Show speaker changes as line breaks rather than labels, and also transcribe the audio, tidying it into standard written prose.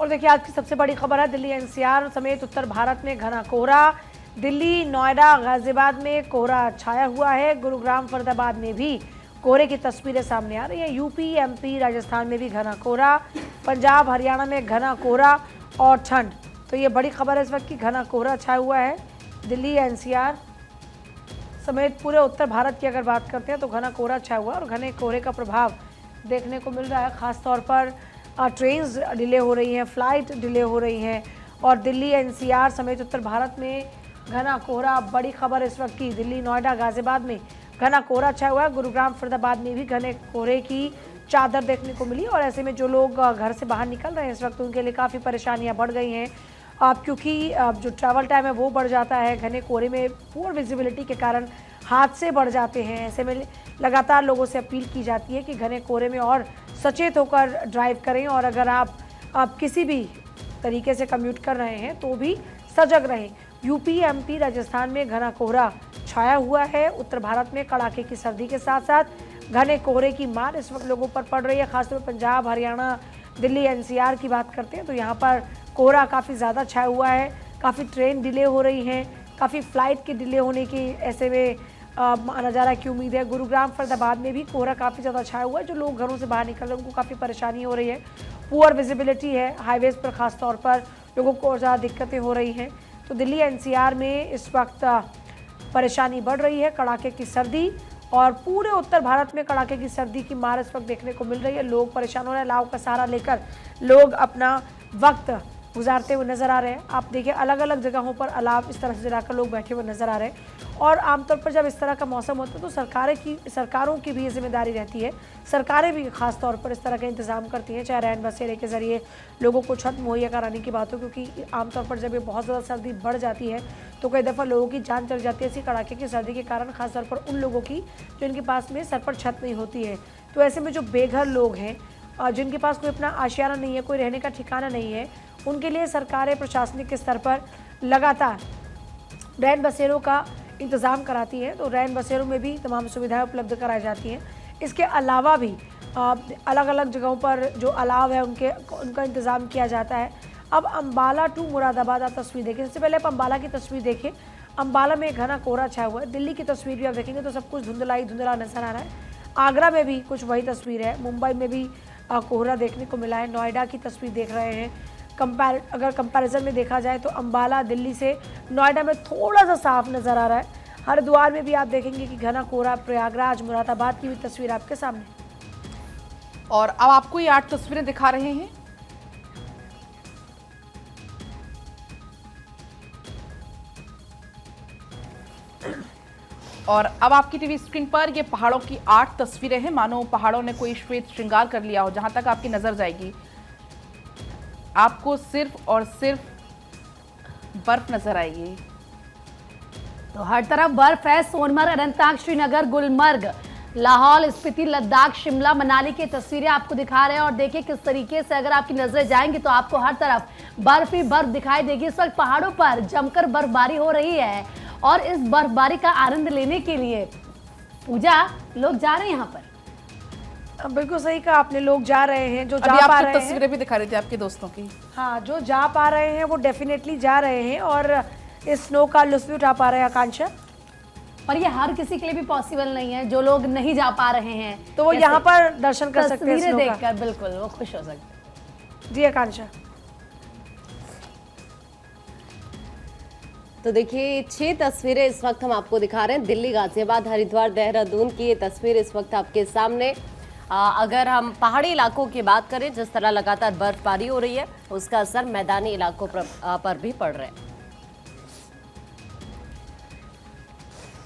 और देखिए आज की सबसे बड़ी खबर है, दिल्ली एनसीआर समेत उत्तर भारत में घना कोहरा। दिल्ली, नोएडा, गाजियाबाद में कोहरा छाया हुआ है। गुरुग्राम, फरीदाबाद में भी कोहरे की तस्वीरें सामने आ रही हैं। यूपी, एमपी, राजस्थान में भी घना कोहरा। पंजाब, हरियाणा में घना कोहरा और ठंड। तो ये बड़ी खबर है इस वक्त की घना कोहरा छाया हुआ है। दिल्ली एनसीआर समेत पूरे उत्तर भारत की अगर बात करते हैं तो घना कोहरा छाया हुआ है और घने कोहरे का प्रभाव देखने को मिल रहा है। खासतौर पर ट्रेन्स डिले हो रही हैं, फ्लाइट डिले हो रही हैं और दिल्ली एनसीआर समेत उत्तर भारत में घना कोहरा। बड़ी खबर इस वक्त की, दिल्ली, नोएडा, गाजियाबाद में घना कोहरा छाया हुआ है। गुरुग्राम, फरीदाबाद में भी घने कोहरे की चादर देखने को मिली और ऐसे में जो लोग घर से बाहर निकल रहे हैं इस वक्त उनके लिए काफ़ी परेशानियां बढ़ गई हैं। क्योंकि जो ट्रैवल टाइम है वो बढ़ जाता है। घने कोहरे में पुअर विजिबिलिटी के कारण हादसे बढ़ जाते हैं। ऐसे में लगातार लोगों से अपील की जाती है कि घने कोहरे में और सचेत होकर ड्राइव करें और अगर आप किसी भी तरीके से कम्यूट कर रहे हैं तो भी सजग रहें। यूपी, एमपी, राजस्थान में घना कोहरा छाया हुआ है। उत्तर भारत में कड़ाके की सर्दी के साथ साथ घने कोहरे की मार इस वक्त लोगों पर पड़ रही है। खासतौर पर पंजाब, हरियाणा, दिल्ली एनसीआर की बात करते हैं तो यहाँ पर कोहरा काफ़ी ज़्यादा छाया हुआ है। काफ़ी ट्रेन डिले हो रही हैं, काफ़ी फ्लाइट के डिले होने की ऐसे में माना जा रहा है कि उम्मीद है। गुरुग्राम, फरीदाबाद में भी कोहरा काफ़ी ज़्यादा छाया हुआ है। जो लोग घरों से बाहर निकल रहे हैं उनको काफ़ी परेशानी हो रही है। पुअर विजिबिलिटी है हाईवेज़ पर, ख़ास तौर पर लोगों को और ज़्यादा दिक्कतें हो रही हैं। तो दिल्ली एनसीआर में इस वक्त परेशानी बढ़ रही है। कड़ाके की सर्दी और पूरे उत्तर भारत में कड़ाके की सर्दी की मार इस वक्त देखने को मिल रही है। लोग परेशान हो रहे हैं। अलाव का सहारा लेकर लोग अपना वक्त गुजारते हुए नजर आ रहे हैं। आप देखिए अलग अलग जगहों पर अलाव इस तरह से जलाकर लोग बैठे हुए नजर आ रहे हैं। और आमतौर पर जब इस तरह का मौसम होता है तो सरकारों की भी ये जिम्मेदारी रहती है। सरकारें भी खास तौर पर इस तरह का इंतजाम करती हैं, चाहे रैन बसेरे के जरिए लोगों को छत मुहैया कराने की बात हो, क्योंकि आमतौर पर जब ये बहुत ज़्यादा सर्दी बढ़ जाती है तो कई दफ़ा लोगों की जान चली जाती है इसी कड़ाके की सर्दी के कारण, खासतौर पर उन लोगों की जो इनके पास में सर पर छत नहीं होती है। तो ऐसे में जो बेघर लोग हैं, जिनके पास कोई अपना आशियाना नहीं है, कोई रहने का ठिकाना नहीं है, उनके लिए सरकारें प्रशासनिक स्तर पर लगातार रैन बसेरों का इंतज़ाम कराती हैं। तो रैन बसेरों में भी तमाम सुविधाएं उपलब्ध कराई जाती हैं। इसके अलावा भी अलग अलग जगहों पर जो अलाव है उनका इंतज़ाम किया जाता है। अब अम्बाला टू मुरादाबाद आप तस्वीर देखिए। सबसे पहले आप अम्बाला की तस्वीर देखिए। अम्बाला में घना कोहरा छाया हुआ है। दिल्ली की तस्वीर भी आप देखेंगे तो सब कुछ धुंधला नजर आ रहा है। आगरा में भी कुछ वही तस्वीर है। मुंबई में भी कोहरा देखने को मिला है। नोएडा की तस्वीर देख रहे हैं। अगर कंपैरिजन में देखा जाए तो अम्बाला दिल्ली से नोएडा में थोड़ा सा साफ नज़र आ रहा है। हरिद्वार में भी आप देखेंगे कि घना कोहरा। प्रयागराज, मुरादाबाद की भी तस्वीर आपके सामने।
और अब आपको ये 8 तस्वीरें दिखा रहे हैं। और अब आपकी टीवी स्क्रीन पर ये पहाड़ों की 8 तस्वीरें हैं। मानो पहाड़ों ने कोई श्वेत श्रृंगार कर लिया हो। जहां तक आपकी नजर जाएगी आपको सिर्फ और सिर्फ बर्फ नजर आएगी।
तो हर तरफ बर्फ है। सोनमर्ग, अनंतनाग, श्रीनगर, गुलमर्ग, लाहौल स्पीति, लद्दाख, शिमला, मनाली की तस्वीरें आपको दिखा रहे हैं। और देखिए किस तरीके से अगर आपकी नजरें जाएंगी तो आपको हर तरफ बर्फ ही बर्फ दिखाई देगी। इस वक्त पहाड़ों पर जमकर बर्फबारी हो रही है और इस बर्फबारी का आनंद लेने के लिए पूजा लोग जा रहे हैं यहाँ पर।
बिल्कुल सही कहा आपने, लोग जा रहे हैं। जो जा पा रहे हैं,
तस्वीरें भी दिखा रहे थे आपके दोस्तों की।
हाँ, जो जा पा रहे हैं वो डेफिनेटली जा रहे हैं और इस स्नो का लुत्फ भी उठा पा रहे हैं। आकांक्षा,
और ये हर किसी के लिए भी पॉसिबल नहीं है। जो लोग नहीं जा पा रहे हैं
तो वो यहाँ पर दर्शन कर सकते हैं।
तस्वीरें देखकर बिल्कुल वो खुश हो सकते हैं।
जी आकांक्षा।
तो देखिए 6 तस्वीरें इस वक्त हम आपको दिखा रहे हैं। दिल्ली, गाजियाबाद, हरिद्वार, देहरादून की ये तस्वीर इस वक्त आपके सामने। अगर हम पहाड़ी इलाकों की बात करें, जिस तरह लगातार बर्फबारी हो रही है उसका असर मैदानी इलाकों पर भी पड़ रहा है।